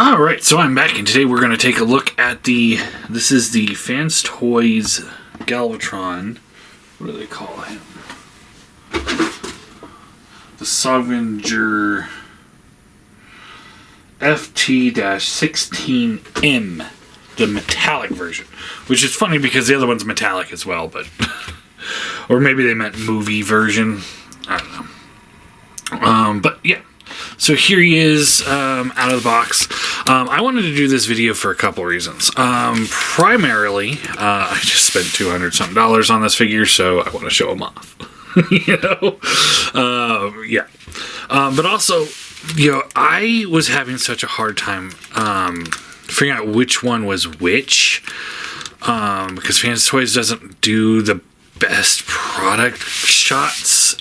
Alright, so I'm back, and today we're going to take a look at this is the Fanstoys Galvatron, what do they call him? The Sovereigner FT-16M, the metallic version, which is funny because the other one's metallic as well, but, or maybe they meant movie version, I don't know. But yeah. So here he is, out of the box. I wanted to do this video for a couple reasons. Primarily, I just spent $200-something on this figure, so I want to show him off. You know? Yeah. But also, you know, I was having such a hard time figuring out which one was which, because Fanstoys doesn't do the best product shots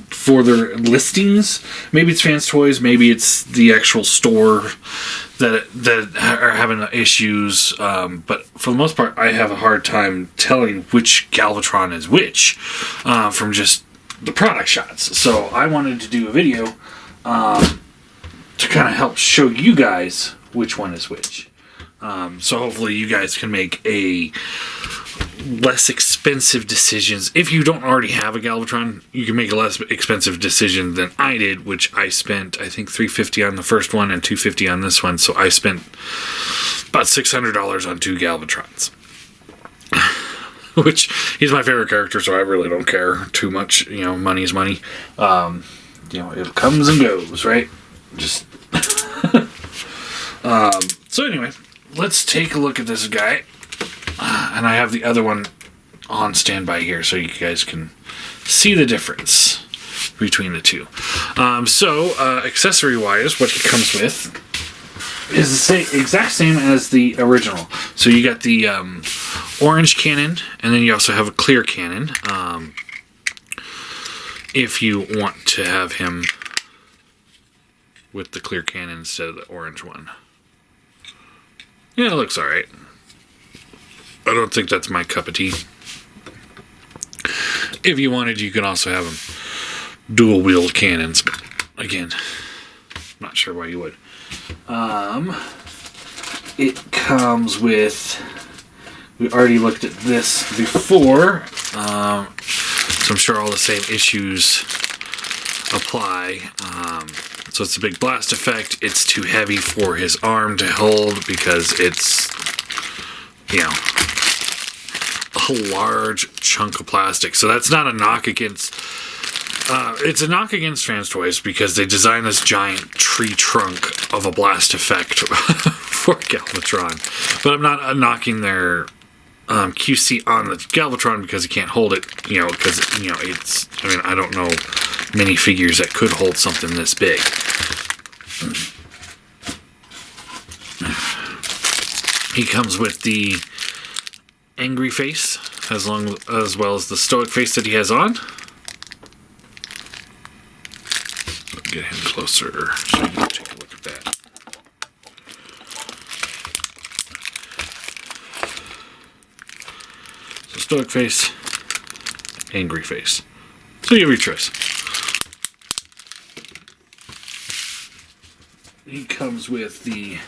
for their listings. Maybe it's Fanstoys, maybe it's the actual store that are having issues. But for the most part, I have a hard time telling which Galvatron is which from just the product shots. So I wanted to do a video to kind of help show you guys which one is which. So hopefully you guys can make a less expensive decisions. If you don't already have a Galvatron, you can make a less expensive decision than I did, which I spent, I think, $350 on the first one and $250 on this one. So I spent about $600 on two Galvatrons. Which, he's my favorite character, so I really don't care too much. You know, money's money. You know, it comes and goes, right? Just... so anyway, let's take a look at this guy. And I have the other one on standby here so you guys can see the difference between the two. Accessory-wise, what he comes with is the exact same as the original. So you got the orange cannon, and then you also have a clear cannon. If you want to have him with the clear cannon instead of the orange one. Yeah, it looks alright. I don't think that's my cup of tea. If you wanted, you could also have them dual-wield cannons. But again, not sure why you would. It comes with... We already looked at this before. So I'm sure all the same issues apply. So it's a big blast effect. It's too heavy for his arm to hold because it's, you know, a large chunk of plastic. So that's not a knock against... it's a knock against Fanstoys because they designed this giant tree trunk of a blast effect for Galvatron. But I'm not knocking their QC on the Galvatron because he can't hold it, you know, because, you know, it's... I mean, I don't know many figures that could hold something this big. He comes with the angry face, as well as the stoic face that he has on. Get him closer so you can take a look at that. So stoic face, angry face. So you have your choice. He comes with the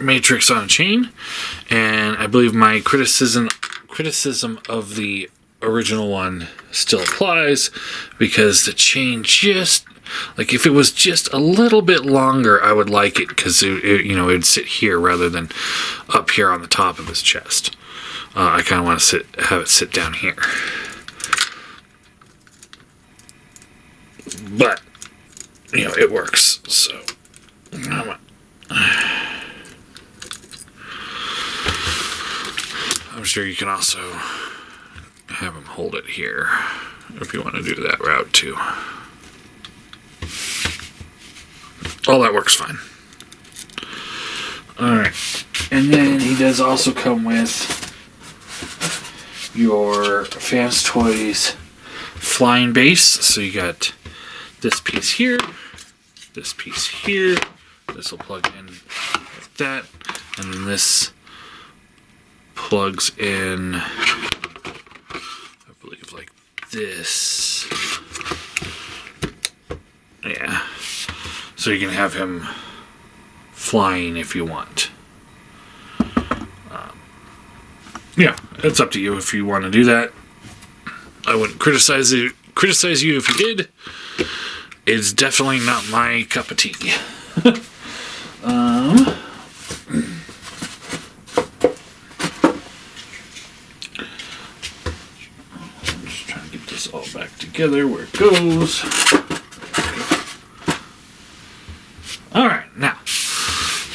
Matrix on a chain, and I believe my criticism of the original one still applies because the chain just, like, if it was just a little bit longer, I would like it because you know, it'd sit here rather than up here on the top of his chest. I kind of want to have it sit down here, but you know, it works. So I'm sure you can also have him hold it here if you want to do that route too. All that works fine. Alright. And then he does also come with your Fanstoys flying base. So you got this piece here, this piece here. This will plug in like that. And then this plugs in, I believe, like this. Yeah. So you can have him flying if you want. Yeah, it's up to you if you want to do that. I wouldn't criticize you if you did. It's definitely not my cup of tea. Just trying to get this all back together where it goes. Alright, now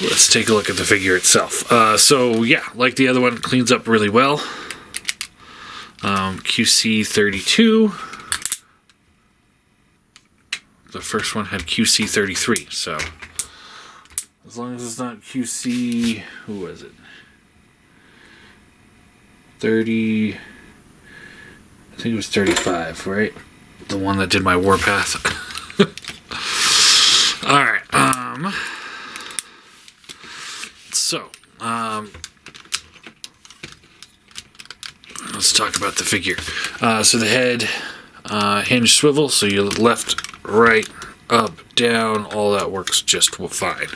let's take a look at the figure itself. So yeah, like the other one, it cleans up really well. QC32. The first one had QC33, so as long as it's not QC, who was it? 30, I think it was 35, right? The one that did my Warpath. Alright, so, let's talk about the figure. So the head, hinge swivel, so you left, right, up, down, all that works just fine.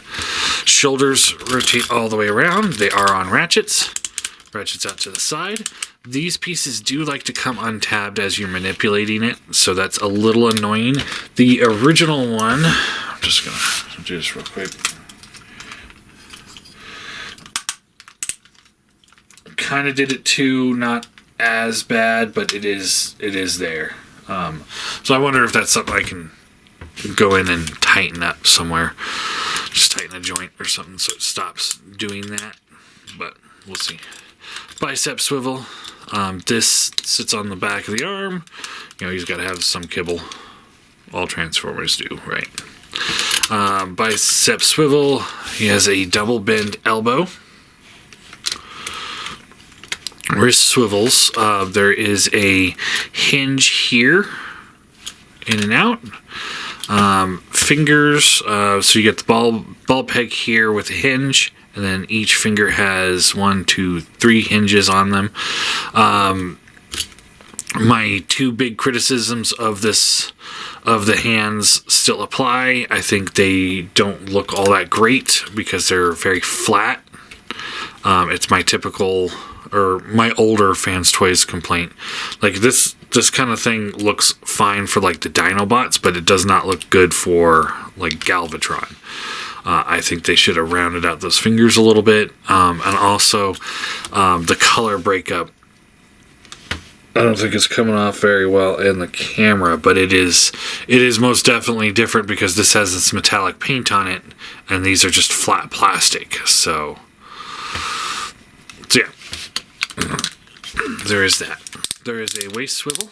Shoulders rotate all the way around. They are on ratchets. Ratchets out to the side. These pieces do like to come untabbed as you're manipulating it, so that's a little annoying. The original one, I'm just going to do this real quick. Kind of did it too, not as bad, but it is there. So I wonder if that's something I can go in and tighten up somewhere. Just tighten a joint or something so it stops doing that. But we'll see. Bicep swivel. This sits on the back of the arm. You know, he's got to have some kibble. All Transformers do, right? Bicep swivel. He has a double bend elbow. Wrist swivels. There is a hinge here, in and out. Fingers. So you get the ball peg here with a hinge, and then each finger has 1, 2, 3 hinges on them. My two big criticisms of the hands still apply. I think they don't look all that great because they're very flat. It's my typical, or my older Fanstoys complaint. Like this kind of thing looks fine for like the Dinobots, but it does not look good for like Galvatron. I think they should have rounded out those fingers a little bit. And also the color breakup, I don't think it's coming off very well in the camera, but it is most definitely different because this has this metallic paint on it, and these are just flat plastic. So yeah, there is that. There is a waist swivel.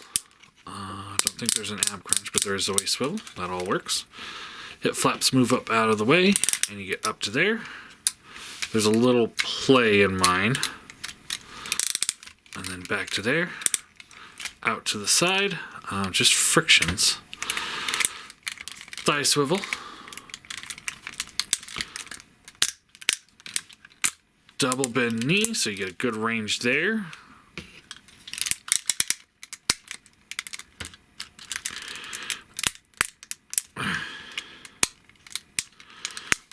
I don't think there's an ab crunch, but there is a waist swivel. That all works. Hip flaps move up out of the way, and you get up to there. There's a little play in mine. And then back to there. Out to the side. Just frictions. Thigh swivel. Double bend knee, so you get a good range there.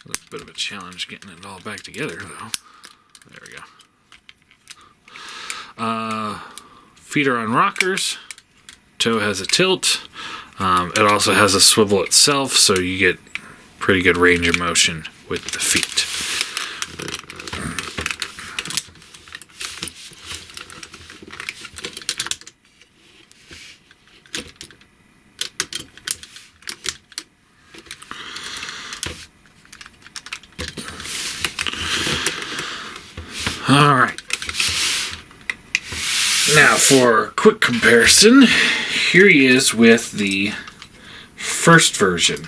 A bit of a challenge getting it all back together, though. There we go. Feet are on rockers. Toe has a tilt. It also has a swivel itself, so you get pretty good range of motion with the feet. Alright. Now for a quick comparison, here he is with the first version.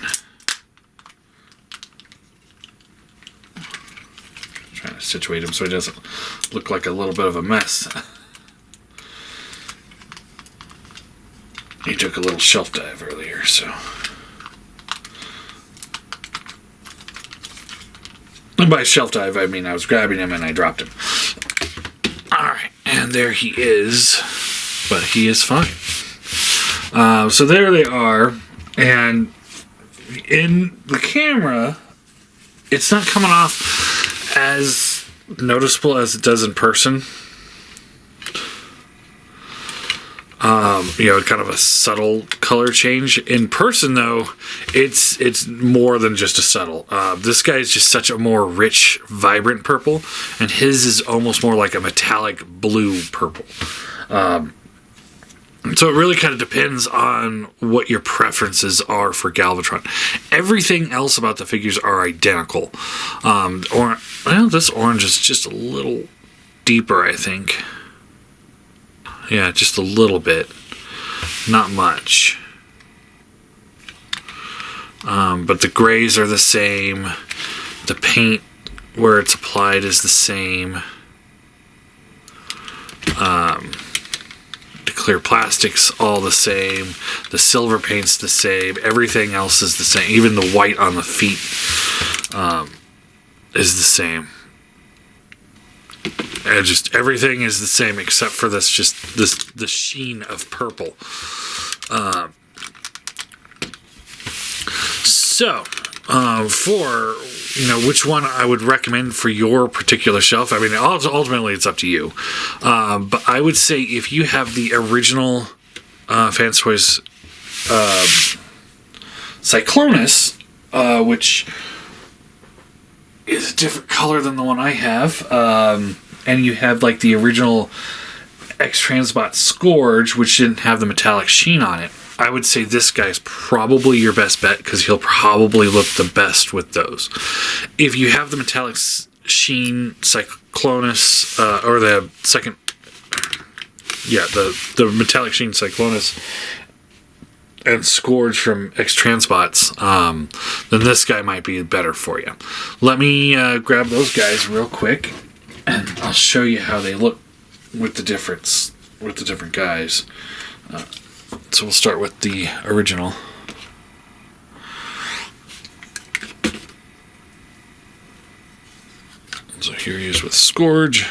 I'm trying to situate him so he doesn't look like a little bit of a mess. He took a little shelf dive earlier, so. And by shelf dive, I mean I was grabbing him and I dropped him. Alright, and there he is. But he is fine. So there they are. And in the camera, it's not coming off as noticeable as it does in person. Kind of a subtle color change. In person, though, it's more than just a subtle. This guy is just such a more rich, vibrant purple, and his is almost more like a metallic blue purple. So it really kind of depends on what your preferences are for Galvatron. Everything else about the figures are identical. This orange is just a little deeper, I think. Yeah, just a little bit. Not much. But the grays are the same. The paint where it's applied is the same. The clear plastic's all the same. The silver paint's the same. Everything else is the same. Even the white on the feet is the same. And just everything is the same except for the sheen of purple. For which one I would recommend for your particular shelf, I mean, ultimately it's up to you. But I would say if you have the original Fanstoys Cyclonus, which is a different color than the one I have, and you have like the original X-Transbot Scourge, which didn't have the metallic sheen on it, I would say this guy's probably your best bet because he'll probably look the best with those. If you have the metallic sheen Cyclonus, or the second, the metallic sheen Cyclonus and Scourge from X-Transbots, then this guy might be better for you. Let me grab those guys real quick, and I'll show you how they look with the difference with the different guys. So we'll start with the original. So here he is with Scourge.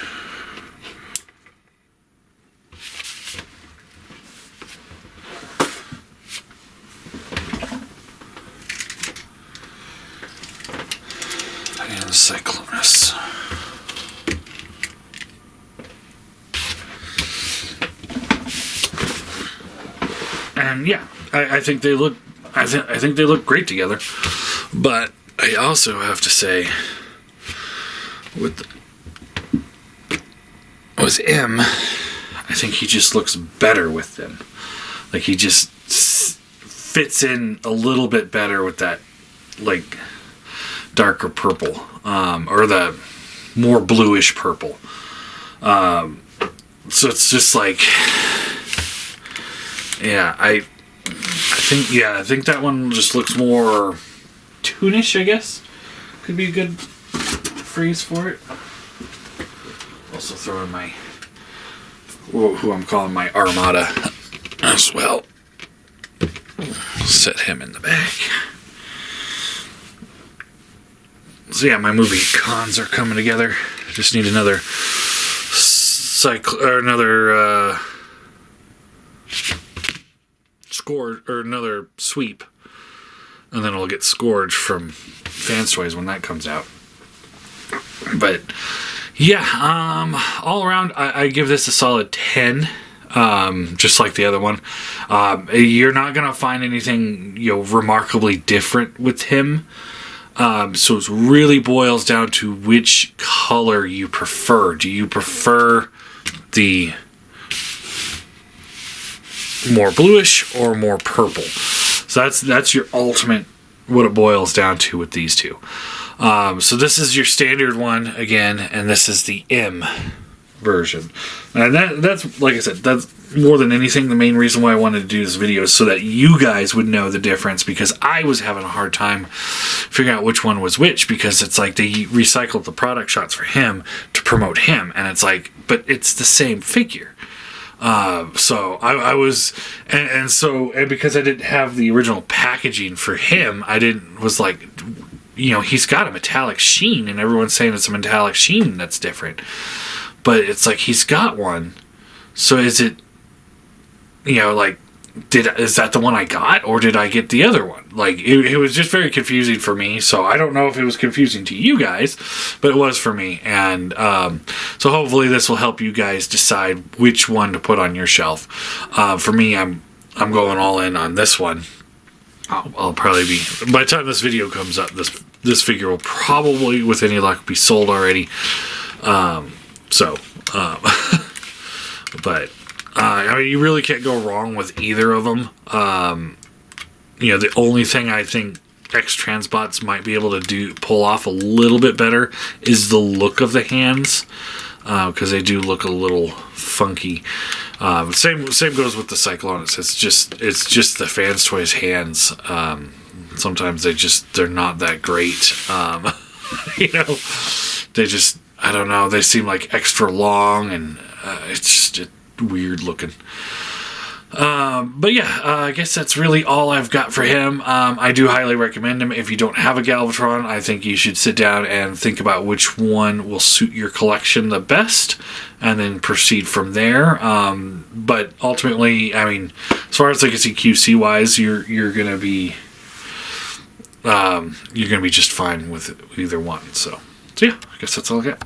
And Cyclonus. And yeah, I think they look. I think they look great together. But I also have to say, with M, I think he just looks better with them. Like he just fits in a little bit better with that, like darker purple, or the more bluish purple. So it's just like. Yeah, I think that one just looks more toonish, I guess. Could be a good phrase for it. Also throw in my, who I'm calling my Armada as well. Set him in the back. So yeah, my movie cons are coming together. Just need another Scourge, or another sweep, and then I'll get Scourge from Fanstoys when that comes out. But yeah, all around I give this a solid 10, just like the other one. You're not gonna find anything remarkably different with him, so it really boils down to which color you prefer. Do you prefer the more bluish or more purple? So that's your ultimate, what it boils down to with these two. So this is your standard one again, and this is the M version. And that's, like I said, that's more than anything the main reason why I wanted to do this video, is so that you guys would know the difference, because I was having a hard time figuring out which one was which, because it's like they recycled the product shots for him to promote him, and it's like, but it's the same figure. So I was, and because I didn't have the original packaging for him, was like, he's got a metallic sheen, and everyone's saying it's a metallic sheen that's different, but it's like he's got one. So is it, like, is that the one I got, or did I get the other one? Like, it was just very confusing for me, so I don't know if it was confusing to you guys, but it was for me, and so hopefully this will help you guys decide which one to put on your shelf. For me, I'm going all in on this one. I'll probably be, by the time this video comes up, this figure will probably, with any luck, be sold already. But I mean, you really can't go wrong with either of them. The only thing I think X-Transbots might be able to pull off a little bit better is the look of the hands, because they do look a little funky. Same goes with the Cyclonus. It's just the Fanstoys hands. Sometimes they're not that great. They just, I don't know, they seem like extra long, and it's just weird looking. But yeah, I guess that's really all I've got for him. I do highly recommend him. If you don't have a Galvatron, I think you should sit down and think about which one will suit your collection the best, and then proceed from there. But ultimately, I mean, as far as I can see QC wise, you're gonna be just fine with either one. So yeah, I guess that's all I got.